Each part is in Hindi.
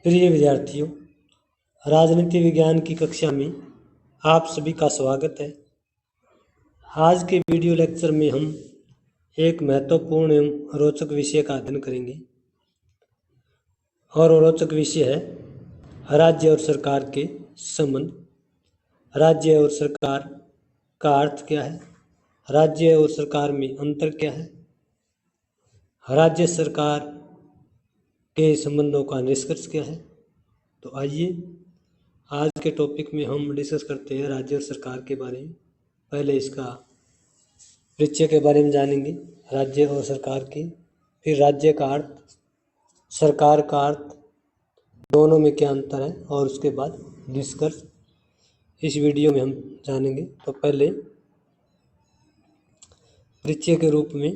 प्रिय विद्यार्थियों, राजनीति विज्ञान की कक्षा में आप सभी का स्वागत है। आज के वीडियो लेक्चर में हम एक महत्वपूर्ण एवं रोचक विषय का अध्ययन करेंगे और रोचक विषय है राज्य और सरकार के संबंध। राज्य और सरकार का अर्थ क्या है, राज्य और सरकार में अंतर क्या है, राज्य सरकार के संबंधों का निष्कर्ष क्या है। तो आइए आज के टॉपिक में हम डिस्कस करते हैं राज्य और सरकार के बारे में। पहले इसका परिचय के बारे में जानेंगे, राज्य और सरकार की, फिर राज्य का अर्थ, सरकार का अर्थ, दोनों में क्या अंतर है, और उसके बाद निष्कर्ष इस वीडियो में हम जानेंगे। तो पहले परिचय के रूप में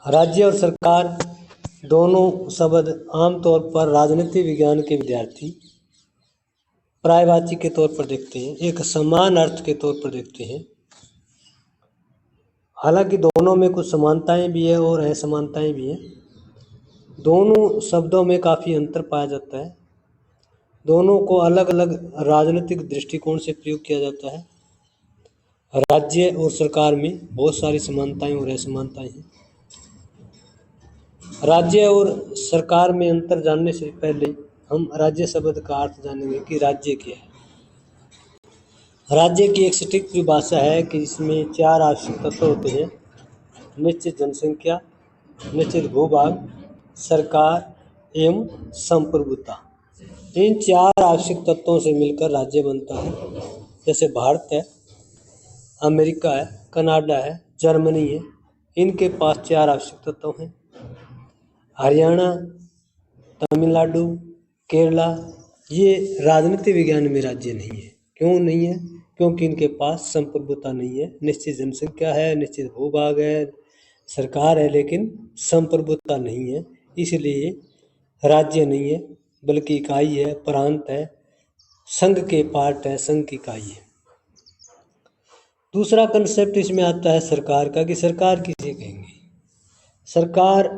राज्य और सरकार दोनों शब्द आमतौर पर राजनीति विज्ञान के विद्यार्थी पर्यायवाची के तौर पर देखते हैं, एक समान अर्थ के तौर पर देखते हैं। हालांकि दोनों में कुछ समानताएं भी है और असमानताएं भी हैं। दोनों शब्दों में काफ़ी अंतर पाया जाता है। दोनों को अलग अलग राजनीतिक दृष्टिकोण से प्रयोग किया जाता है। राज्य और सरकार में बहुत सारी समानताएं और असमानताएं हैं। राज्य और सरकार में अंतर जानने से पहले हम राज्य शब्द का अर्थ जानेंगे कि राज्य क्या है। राज्य की एक सटीक परिभाषा है कि इसमें 4 आवश्यक तत्व होते हैं: निश्चित जनसंख्या, निश्चित भूभाग, सरकार एवं संप्रभुता। इन 4 आवश्यक तत्वों से मिलकर राज्य बनता है। जैसे भारत है, अमेरिका है, कनाडा है, जर्मनी है, इनके पास 4 आवश्यक तत्व हैं। हरियाणा, तमिलनाडु, केरला, ये राजनीति विज्ञान में राज्य नहीं है। क्यों नहीं है? क्योंकि इनके पास संप्रभुता नहीं है। निश्चित जनसंख्या है, निश्चित भूभाग है, सरकार है, लेकिन संप्रभुता नहीं है, इसलिए राज्य नहीं है, बल्कि इकाई है, प्रांत है, संघ के पार्ट है, संघ की इकाई है। दूसरा कंसेप्ट इसमें आता है सरकार का, कि सरकार किसे कहेंगे। सरकार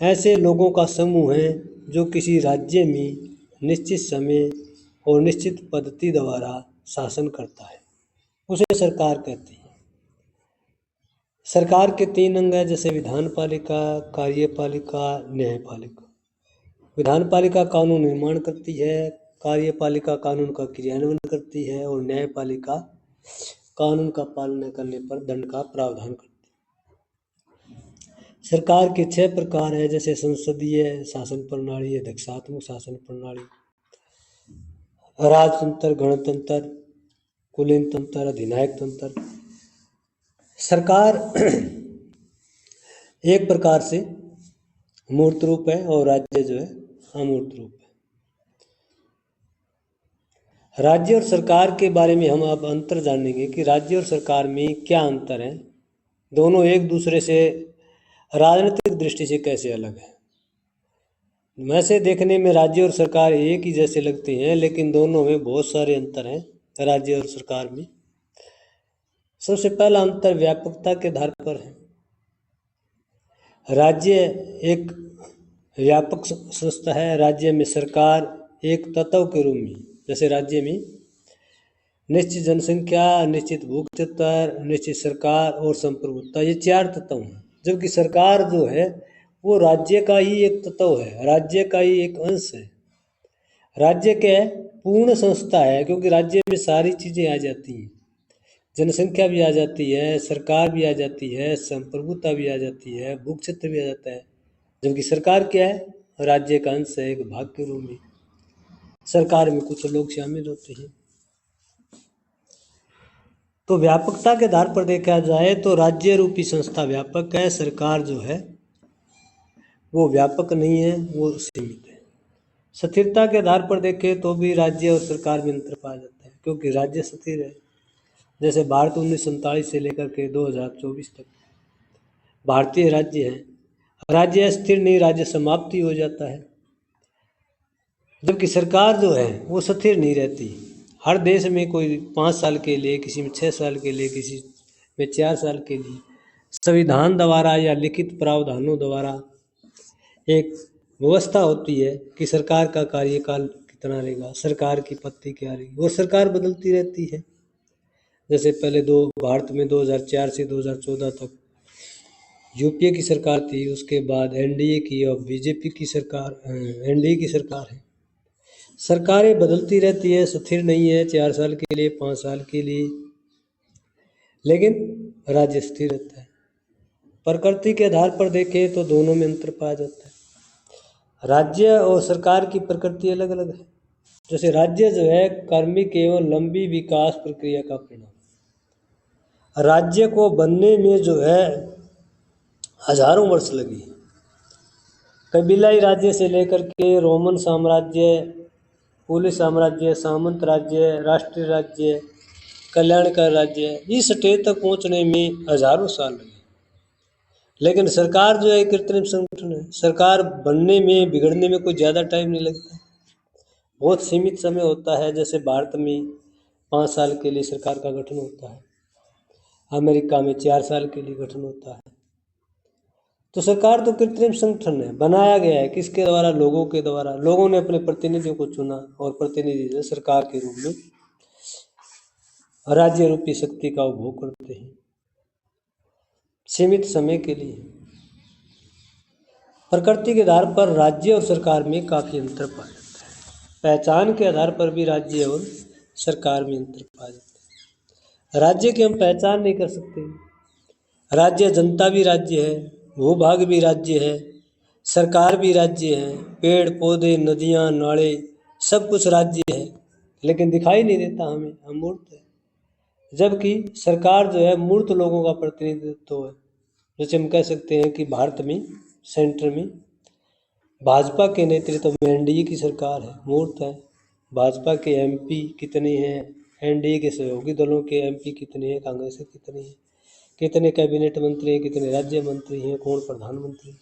ऐसे लोगों का समूह है जो किसी राज्य में निश्चित समय और निश्चित पद्धति द्वारा शासन करता है, उसे सरकार कहते हैं। सरकार के 3 अंग हैं, जैसे विधानपालिका, कार्यपालिका, न्यायपालिका। विधानपालिका कानून निर्माण करती है, कार्यपालिका कानून का क्रियान्वयन करती है, और न्यायपालिका कानून का पालन न करने पर दंड का प्रावधान करती है। सरकार के 6 प्रकार है, जैसे संसदीय शासन प्रणाली, अध्यक्षात्मक शासन प्रणाली, राजतंत्र, गणतंत्र, कुलीन तंत्र, अधिनायक तंत्र। सरकार एक प्रकार से मूर्त रूप है और राज्य जो है अमूर्त रूप है। राज्य और सरकार के बारे में हम अब अंतर जानेंगे कि राज्य और सरकार में क्या अंतर है, दोनों एक दूसरे से राजनीतिक दृष्टि से कैसे अलग है। वैसे देखने में राज्य और सरकार एक ही जैसे लगते हैं, लेकिन दोनों में बहुत सारे अंतर हैं राज्य और सरकार में। सबसे पहला अंतर व्यापकता के आधार पर है। राज्य एक व्यापक संस्था है। राज्य में सरकार एक तत्व के रूप में, जैसे राज्य में निश्चित जनसंख्या, निश्चित भू क्षेत्र, निश्चित सरकार और संप्रभुता, ये 4 तत्व हैं। जबकि सरकार जो है वो राज्य का ही एक तत्व है, राज्य का ही एक अंश है। राज्य क्या है? पूर्ण संस्था है, क्योंकि राज्य में सारी चीज़ें आ जाती हैं। जनसंख्या भी आ जाती है, सरकार भी आ जाती है, संप्रभुता भी आ जाती है, भू क्षेत्र भी आ जाता है। जबकि सरकार क्या है? राज्य का अंश है, एक भाग के रूप में। सरकार में कुछ लोग शामिल होते हैं। तो व्यापकता के आधार पर देखा जाए तो राज्य रूपी संस्था व्यापक है, सरकार जो है वो व्यापक नहीं है, वो सीमित है। स्थिरता के आधार पर देखें तो भी राज्य और सरकार में अंतर पाया जाता है, क्योंकि राज्य स्थिर है। जैसे भारत 1947 से लेकर के 2024 तक भारतीय राज्य है। राज्य स्थिर नहीं, राज्य समाप्ति हो जाता है। जबकि सरकार जो है वो स्थिर नहीं रहती। हर देश में कोई 5 साल के लिए, किसी में 6 साल के लिए, किसी में 4 साल के लिए संविधान द्वारा या लिखित प्रावधानों द्वारा एक व्यवस्था होती है कि सरकार का कार्यकाल कितना रहेगा, सरकार की पत्ती क्या रहेगी, और सरकार बदलती रहती है। जैसे पहले भारत में 2004 से 2014 तक यूपीए की सरकार थी, उसके बाद एनडीए की और बीजेपी की सरकार, एनडीए की सरकार है। सरकारें बदलती रहती है, स्थिर नहीं है, 4 साल के लिए, 5 साल के लिए, लेकिन राज्य स्थिर रहता है। प्रकृति के आधार पर देखें तो दोनों में अंतर पाया जाता है। राज्य और सरकार की प्रकृति अलग अलग है। जैसे राज्य जो है कार्मिक एवं लंबी विकास प्रक्रिया का परिणाम। राज्य को बनने में जो है हजारों वर्ष लगी। कबीलाई राज्य से लेकर के रोमन साम्राज्य, पुलिस साम्राज्य, सामंत राज्य, राष्ट्रीय राज्य, कल्याणकारी राज्य, इस स्टेज तक पहुंचने में हजारों साल लगे। लेकिन सरकार जो है कृत्रिम संगठन है। सरकार बनने में, बिगड़ने में कोई ज़्यादा टाइम नहीं लगता, बहुत सीमित समय होता है। जैसे भारत में 5 साल के लिए सरकार का गठन होता है, अमेरिका में 4 साल के लिए गठन होता है। तो सरकार तो कृत्रिम संगठन है, बनाया गया है किसके द्वारा? लोगों के द्वारा। लोगों ने अपने प्रतिनिधियों को चुना और प्रतिनिधि जो सरकार के रूप में राज्य रूपी शक्ति का उपभोग करते हैं सीमित समय के लिए। प्रकृति के आधार पर राज्य और सरकार में काफ़ी अंतर पाया जाता है। पहचान के आधार पर भी राज्य और सरकार में अंतर पाया जाता है। राज्य की हम पहचान नहीं कर सकते। राज्य जनता भी राज्य है, भूभाग भी राज्य है, सरकार भी राज्य है, पेड़ पौधे, नदियाँ, नाले, सब कुछ राज्य है, लेकिन दिखाई नहीं देता हमें, हम मूर्त है। जबकि सरकार जो है मूर्त लोगों का प्रतिनिधित्व है। जैसे हम कह सकते हैं कि भारत में सेंटर में भाजपा के नेतृत्व में एनडीए की सरकार है, मूर्त है। भाजपा के एमपी कितने हैं, एनडीए के सहयोगी दलों के एमपी कितने हैं, कांग्रेस के कितने हैं, कितने कैबिनेट मंत्री हैं, कितने राज्य मंत्री हैं, कौन प्रधानमंत्री।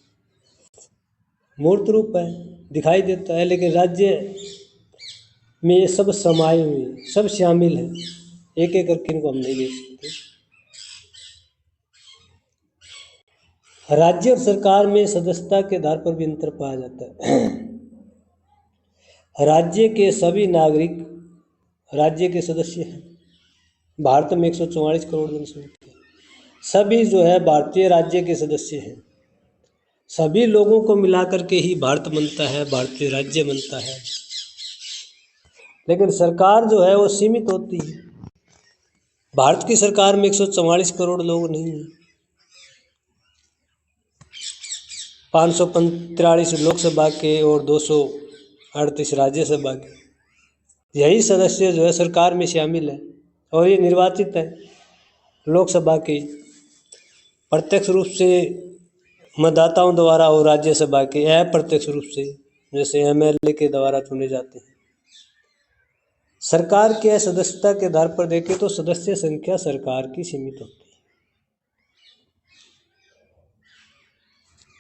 मूर्त रूप है, दिखाई देता है, लेकिन राज्य में ये सब समाये हुए हैं, सब शामिल हैं। एक एक करके इनको हम नहीं देख सकते। राज्य और सरकार में सदस्यता के आधार पर भी अंतर पाया जाता है। राज्य के सभी नागरिक राज्य के सदस्य हैं। भारत में 144 करोड़ जनसंख्या, सभी जो है भारतीय राज्य के सदस्य हैं। सभी लोगों को मिलाकर के ही भारत बनता है, भारतीय राज्य बनता है। लेकिन सरकार जो है वो सीमित होती है। भारत की सरकार में 144 करोड़ लोग नहीं हैं। 543 लोकसभा के और 238 राज्यसभा के, यही सदस्य जो है सरकार में शामिल है, और ये निर्वाचित है। लोकसभा के प्रत्यक्ष रूप से मतदाताओं द्वारा और राज्यसभा के अप्रत्यक्ष रूप से जैसे एमएलए के द्वारा चुने जाते हैं। सरकार के सदस्यता के आधार पर देखें तो सदस्य संख्या सरकार की सीमित होती है।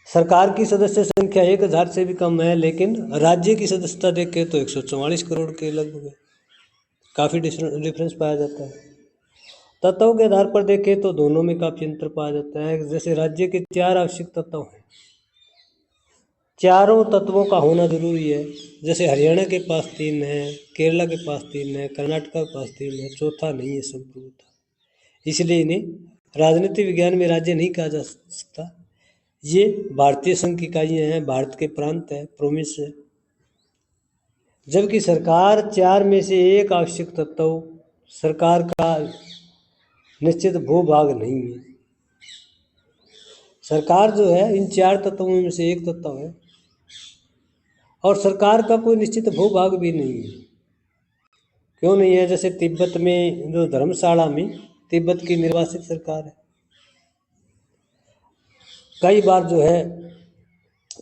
सरकार की सदस्य संख्या 1000 से भी कम है, लेकिन राज्य की सदस्यता देखें तो 144 करोड़ के लगभग है। काफ़ी डिफरेंस पाया जाता है। तत्वों के आधार पर देखें तो दोनों में काफ़ी अंतर पाया जाता है। जैसे राज्य के 4 आवश्यक तत्व हैं, चारों तत्वों का होना जरूरी है। जैसे हरियाणा के पास 3 है, केरला के पास 3 है, कर्नाटक के पास 3 है, चौथा नहीं है संप्रभुता। इसलिए इन्हें राजनीति विज्ञान में राज्य नहीं कहा जा सकता। ये भारतीय संघ की इकाइयाँ हैं, भारत के प्रांत है, प्रोविंस है। जबकि सरकार 4 में से एक आवश्यक तत्व सरकार का निश्चित भूभाग नहीं है। सरकार जो है इन 4 तत्वों में से एक तत्व है, और सरकार का कोई निश्चित भूभाग भी नहीं है। क्यों नहीं है? जैसे तिब्बत में जो धर्मशाला में तिब्बत की निर्वासित सरकार है। कई बार जो है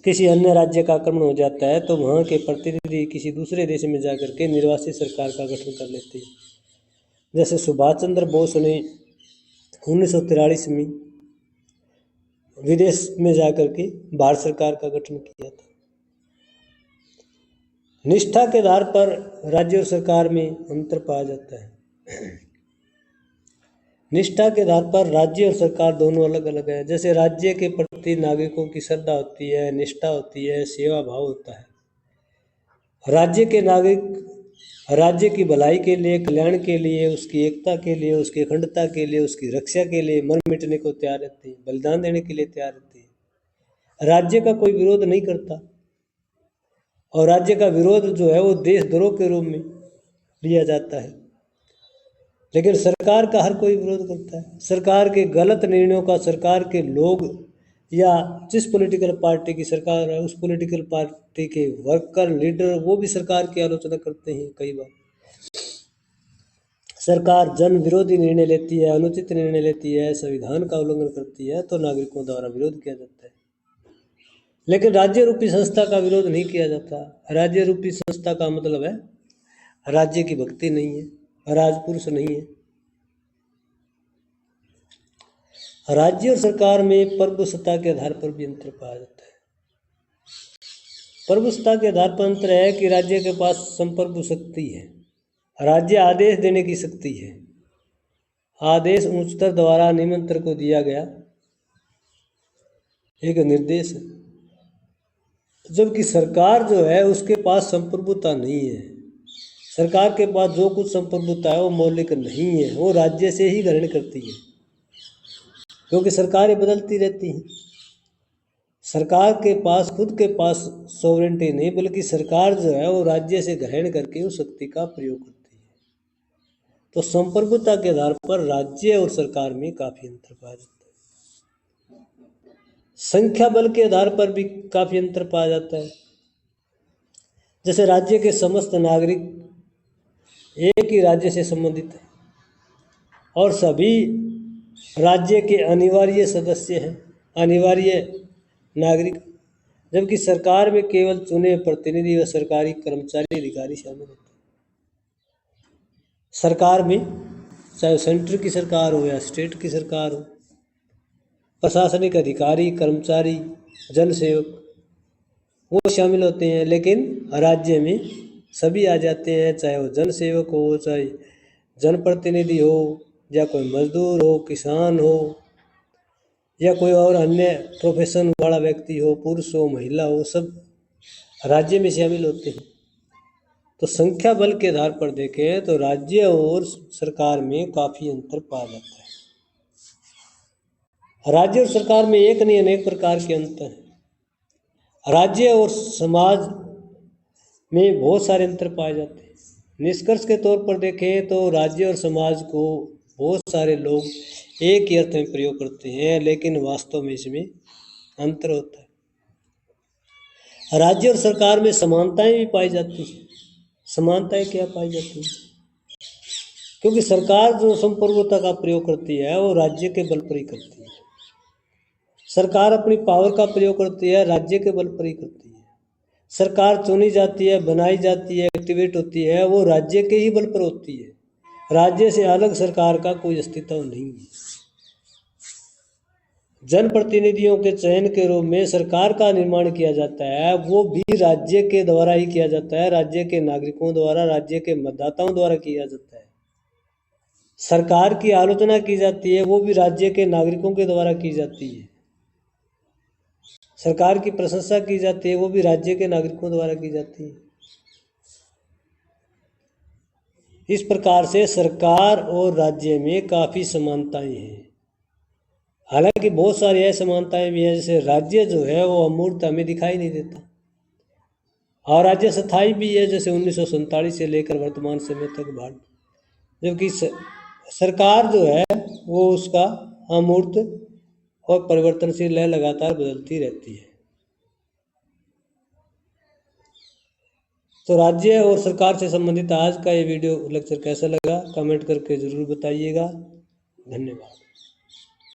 किसी अन्य राज्य का आक्रमण हो जाता है तो वहाँ के प्रतिनिधि किसी दूसरे देश में जाकर के निर्वासित सरकार का गठन कर लेते हैं। जैसे सुभाष चंद्र बोस ने 1943 में विदेश में जाकर के भारत सरकार का गठन किया था। निष्ठा के आधार पर राज्य और सरकार में अंतर पाया जाता है। निष्ठा के आधार पर राज्य और सरकार दोनों अलग अलग है। जैसे राज्य के प्रति नागरिकों की श्रद्धा होती है, निष्ठा होती है, सेवा भाव होता है। राज्य के नागरिक राज्य की भलाई के लिए, कल्याण के लिए, उसकी एकता के लिए, उसकी अखंडता के लिए, उसकी रक्षा के लिए मर मिटने को तैयार रहते हैं, बलिदान देने के लिए तैयार रहते हैं। राज्य का कोई विरोध नहीं करता, और राज्य का विरोध जो है वो देशद्रोह के रूप में लिया जाता है। लेकिन सरकार का हर कोई विरोध करता है। सरकार के गलत निर्णयों का सरकार के लोग या जिस पॉलिटिकल पार्टी की सरकार है उस पॉलिटिकल पार्टी के वर्कर लीडर वो भी सरकार की आलोचना करते हैं। कई बार सरकार जन विरोधी निर्णय लेती है, अनुचित निर्णय लेती है, संविधान का उल्लंघन करती है तो नागरिकों द्वारा विरोध किया जाता है। लेकिन राज्य रूपी संस्था का विरोध नहीं किया जाता। राज्य रूपी संस्था का मतलब है राज्य की भक्ति नहीं है, राजपुरुष नहीं है। राज्य और सरकार में प्रभुसत्ता के आधार पर भी अंतर पाया जाता है। प्रभुसत्ता के आधार पर अंतर है कि राज्य के पास संप्रभु शक्ति है। राज्य आदेश देने की शक्ति है। आदेश उच्चतर द्वारा निमंत्रण को दिया गया एक निर्देश है, जबकि सरकार जो है उसके पास संप्रभुता नहीं है। सरकार के पास जो कुछ संप्रभुता है वो मौलिक नहीं है, वो राज्य से ही ग्रहण करती है, क्योंकि सरकारें बदलती रहती हैं। सरकार के पास खुद के पास सॉवरेंटी नहीं, बल्कि सरकार जो है वो राज्य से ग्रहण करके उस शक्ति का प्रयोग करती है। तो संप्रभुता के आधार पर राज्य और सरकार में काफी अंतर पाया जाता है। संख्या बल के आधार पर भी काफी अंतर पाया जाता है। जैसे राज्य के समस्त नागरिक एक ही राज्य से संबंधित है और सभी राज्य के अनिवार्य सदस्य हैं, अनिवार्य नागरिक, जबकि सरकार में केवल चुने प्रतिनिधि व सरकारी कर्मचारी अधिकारी शामिल होते हैं। सरकार में चाहे सेंटर की सरकार हो या स्टेट की सरकार हो, प्रशासनिक अधिकारी, कर्मचारी, जन सेवक वो शामिल होते हैं। लेकिन राज्य में सभी आ जाते हैं, चाहे वो जन सेवक हो, चाहे जनप्रतिनिधि हो, या कोई मजदूर हो, किसान हो, या कोई और अन्य प्रोफेशन वाला व्यक्ति हो, पुरुष हो, महिला हो, सब राज्य में शामिल होते हैं। तो संख्या बल के आधार पर देखें तो राज्य और सरकार में काफी अंतर पाया जाता है। राज्य और सरकार में एक नहीं अनेक प्रकार के अंतर हैं। राज्य और समाज में बहुत सारे अंतर पाए जाते हैं। निष्कर्ष के तौर पर देखें तो राज्य और समाज को बहुत सारे लोग एक ही अर्थ में प्रयोग करते हैं, लेकिन वास्तव में इसमें अंतर होता है। राज्य और सरकार में समानताएं भी पाई जाती हैं। समानताएं क्या पाई जाती हैं? क्योंकि सरकार जो संप्रभुता का प्रयोग करती है वो राज्य के बल पर ही करती है। सरकार अपनी पावर का प्रयोग करती है, राज्य के बल पर ही करती है। सरकार चुनी जाती है, बनाई जाती है, एक्टिवेट होती है, वो राज्य के ही बल पर होती है। राज्य से अलग सरकार का कोई अस्तित्व नहीं है। जनप्रतिनिधियों के चयन के रूप में सरकार का निर्माण किया जाता है, वो भी राज्य के द्वारा ही किया जाता है, राज्य के नागरिकों द्वारा, राज्य के मतदाताओं द्वारा किया जाता है। सरकार की आलोचना की जाती है, वो भी राज्य के नागरिकों के द्वारा की जाती है। सरकार की प्रशंसा की जाती है, वो भी राज्य के नागरिकों द्वारा की जाती है। इस प्रकार से सरकार और राज्य में काफ़ी समानताएं हैं। हालांकि बहुत सारी असमानताएं भी हैं, जैसे राज्य जो है वो अमूर्त हमें दिखाई नहीं देता, और राज्य स्थायी भी है, जैसे 1947 से लेकर वर्तमान समय तक भारत, जबकि सरकार जो है वो उसका अमूर्त और परिवर्तनशील है, लगातार बदलती रहती है। तो राज्य और सरकार से संबंधित आज का ये वीडियो लेक्चर कैसा लगा कमेंट करके ज़रूर बताइएगा। धन्यवाद।